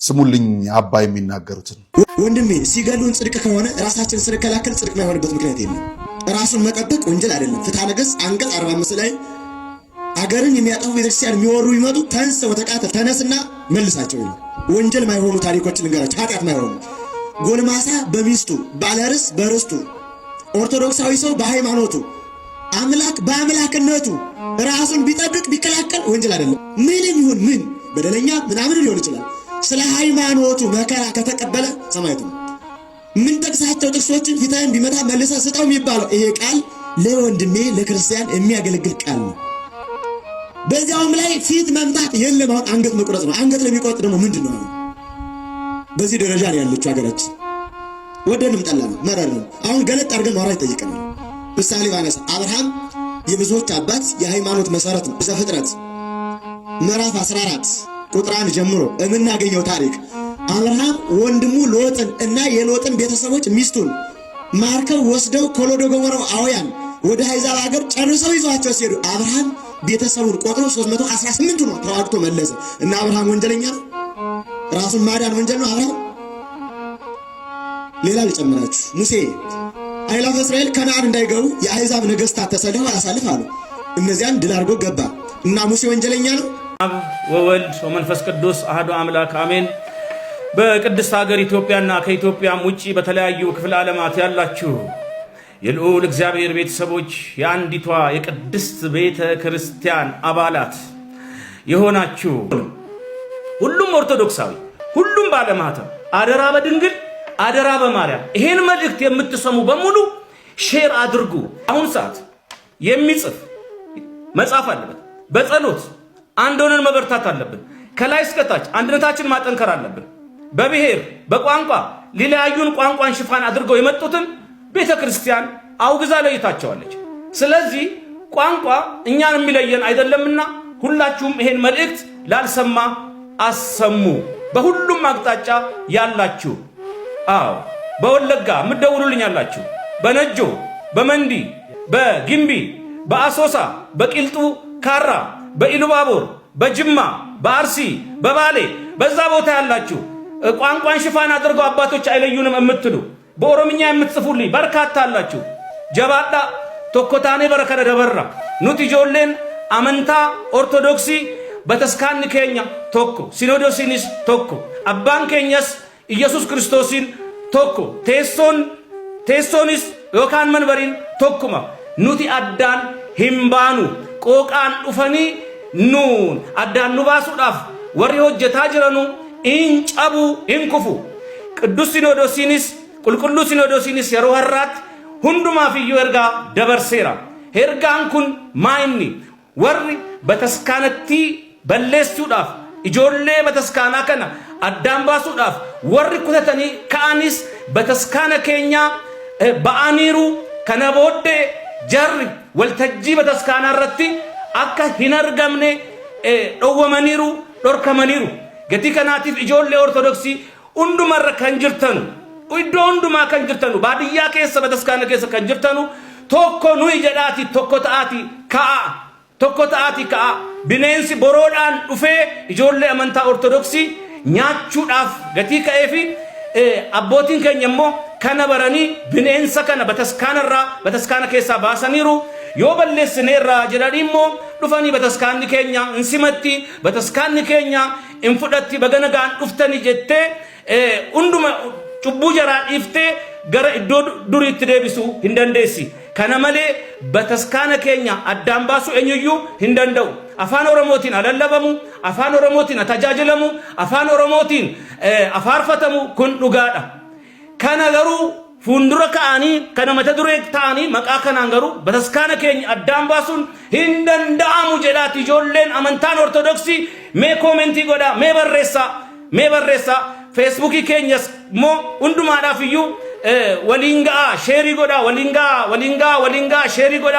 ስሙልኝ አባይ የሚናገሩትን ወንድሜ ሲገሉን ጽድቅ ከሆነ ራሳችን ስንከላከል ጽድቅ ማይሆንበት ምክንያት የለም። ራሱን መጠበቅ ወንጀል አይደለም። ፍትሐ ነገሥት አንቀጽ 45 ላይ አገርን የሚያጠፉ ቤተክርስቲያን የሚወሩ ይመጡ ተንስ ወተቃተል ተነስና መልሳቸው ይላል። ወንጀል ማይሆኑ ታሪኮችን ልንገራችሁ። ኃጢአት ማይሆኑ ጎልማሳ በሚስቱ ባለርስ በርስቱ ኦርቶዶክሳዊ ሰው በሃይማኖቱ አምላክ በአምላክነቱ ራሱን ቢጠብቅ ቢከላከል ወንጀል አይደለም። ምንም ይሁን ምን በደለኛ ምናምን ሊሆን ይችላል። ስለ ሃይማኖቱ መከራ ከተቀበለ ሰማያቱ ምን ጠቅሳቸው ጥቅሶችን ፊትህን ቢመታ መልሰህ ስጠው የሚባለው ይሄ ቃል ለወንድሜ ለክርስቲያን የሚያገለግል ቃል ነው። በዚያውም ላይ ፊት መምታት የለም። አሁን አንገት መቁረጥ ነው። አንገት ለሚቆርጥ ደግሞ ምንድነው? በዚህ ደረጃ ነው ያለችው ሀገራችን። ወደንም ጠላን መረር ነው። አሁን ገለጥ አድርገን ማውራት ይጠይቀናል። ምሳሌ ባነሳ አብርሃም የብዙዎች አባት የሃይማኖት መሰረት ነው። ዘፍጥረት ምዕራፍ 14 ቁጥር 1 ጀምሮ የምናገኘው ታሪክ አብርሃም ወንድሙ ሎጥን እና የሎጥን ቤተሰቦች ሚስቱን ማርከው ወስደው ኮሎዶ ጎሞራው አውያን ወደ አሕዛብ ሀገር ጨርሰው ይዟቸው ሲሄዱ አብርሃም ቤተሰቡን ቆጥሮ 318 ነው ተዋግቶ መለሰ። እና አብርሃም ወንጀለኛ ነው? ራሱን ማዳን ወንጀል ነው አብርሃም? ሌላ ልጨምራችሁ። ሙሴ አእላፈ እስራኤል ከነዓን እንዳይገቡ የአሕዛብ ነገሥታት ተሰልፈው አሳልፍ አሉ። እነዚያን ድል አድርጎ ገባ። እና ሙሴ ወንጀለኛ ነው? አብ ወወልድ ወመንፈስ ቅዱስ አሐዱ አምላክ አሜን። በቅድስት ሀገር ኢትዮጵያና ከኢትዮጵያም ውጪ በተለያዩ ክፍለ ዓለማት ያላችሁ የልዑል እግዚአብሔር ቤተሰቦች የአንዲቷ የቅድስት ቤተ ክርስቲያን አባላት የሆናችሁ ሁሉም ኦርቶዶክሳዊ፣ ሁሉም ባለማተብ አደራ በድንግል አደራ በማርያም ይሄን መልእክት የምትሰሙ በሙሉ ሼር አድርጉ። አሁን ሰዓት የሚጽፍ መጻፍ አለበት። በጸሎት አንድ ሆነን መበርታት አለብን። ከላይ እስከታች አንድነታችን ማጠንከር አለብን። በብሔር በቋንቋ ሊለያዩን ቋንቋን ሽፋን አድርገው የመጡትን ቤተ ክርስቲያን አውግዛ ለይታቸዋለች። ስለዚህ ቋንቋ እኛን የሚለየን አይደለምና ሁላችሁም ይሄን መልእክት ላልሰማ አሰሙ። በሁሉም አቅጣጫ ያላችሁ በወለጋ ምደውሉልኝ ያላችሁ፣ በነጆ በመንዲ በጊምቢ በአሶሳ በቂልጡ ካራ በኢሉባቦር በጅማ በአርሲ በባሌ በዛ ቦታ ያላችሁ ቋንቋን ሽፋን አድርገው አባቶች አይለዩንም የምትሉ በኦሮምኛ የምትጽፉልኝ በርካታ አላችሁ። ጀባዳ ቶኮታኔ በረከረ ደበራ ኑቲ ጆሌን አመንታ ኦርቶዶክሲ በተስካን ኬኛ ቶኮ ሲኖዶሲኒስ ቶኮ አባን ኬኛስ ኢየሱስ ክርስቶስን ቶኮ ቴሶኒስ ዮካን መንበሪን ቶኩማ ኑቲ አዳን ሂምባኑ ቆቃን ዱፈኒ ኑን አዳን ኑባሱዳፍ ወሪ ሆጀታ ጅረኑ ኢንጨቡ ኢንኩፉ ቅዱስ ሲኖዶሲኒስ ቁልቁሉ ሲኖዶሲኒስ የሮ ሀራት ሁንዱማ ፍዩ ኤርጋ ደበርሴራ ኤርጋን ኩን ማይኒ ወሪ በተስካነቲ በሌሱዳፍ ኢጆሌ በተስካና ከና አዳን ባሱዳፍ ወሪ ኩተተኒ ከአኒስ በተስካነ ኬኛ በአኒሩ ከነቦዴ ጀሪ ወልተጂ በተስካና ረቲ አካ ሂነርገምኔ ዶወመኒሩ ዶርከመኒሩ ገቲ ከናቲፍ ኢጆሌ ኦርቶዶክሲ ኡንዱመረ ከንጅርተኑ ኢዶ ኡንዱማ ከንጅርተኑ ባድያ ከሰ በተስካነ ከሰ ከንጅርተኑ ቶኮ ኑይ ጀዳቲ ቶኮ ታአቲ ካ ቢኔንሲ ቦሮዳን ዱፌ ኢጆሌ አመንታ ኦርቶዶክሲ ኛቹዳፍ ገቲ ከኤፊ አቦቲን ከኘሞ ከነበረኒ ቢኔንሰ ከነ በተስካነ ከሳ ባሰኒሩ ዮበለስኔራ ጀዳዲሞ ዱፈኒ በተስካኒ ኬኛ እንሲመቲ በተስካኒ ኬኛ እንፉደቲ በገነጋን ዱፍተኒ ጀቴ ኡንዱማ ጩቡ ጀራ ኢፍቴ ገረ ኢዶ ዱሪት ደቢሱ hindandeሲ ከነመሌ በተስካነ ኬኛ አዳምባሱ እኝዩ hindanደው አፋን ኦሮሞቲን አለለበሙ አፋን ኦሮሞቲን አታጃጅለሙ አፋን ኦሮሞቲን አፋርፈተሙ ኩን ዱጋዳ ከነገሩ ፉንዱረ ካኒ ከነመተ ዱሬ ታኒ መቃ ከናንገሩ በተስካነ ኬኛ አዳምባሱን hindanዳሙ ጀዳቲ ጆሌን አመንታን ኦርቶዶክሲ ሜ ኮሜንቲ ጎዳ ሜ በሬሳ ፌስቡክ ኬኛስ ሞ ኡንዱማዳፍዩ ወሊንጋ ሼሪ ጎዳ ወሊንጋ ሼሪ ጎዳ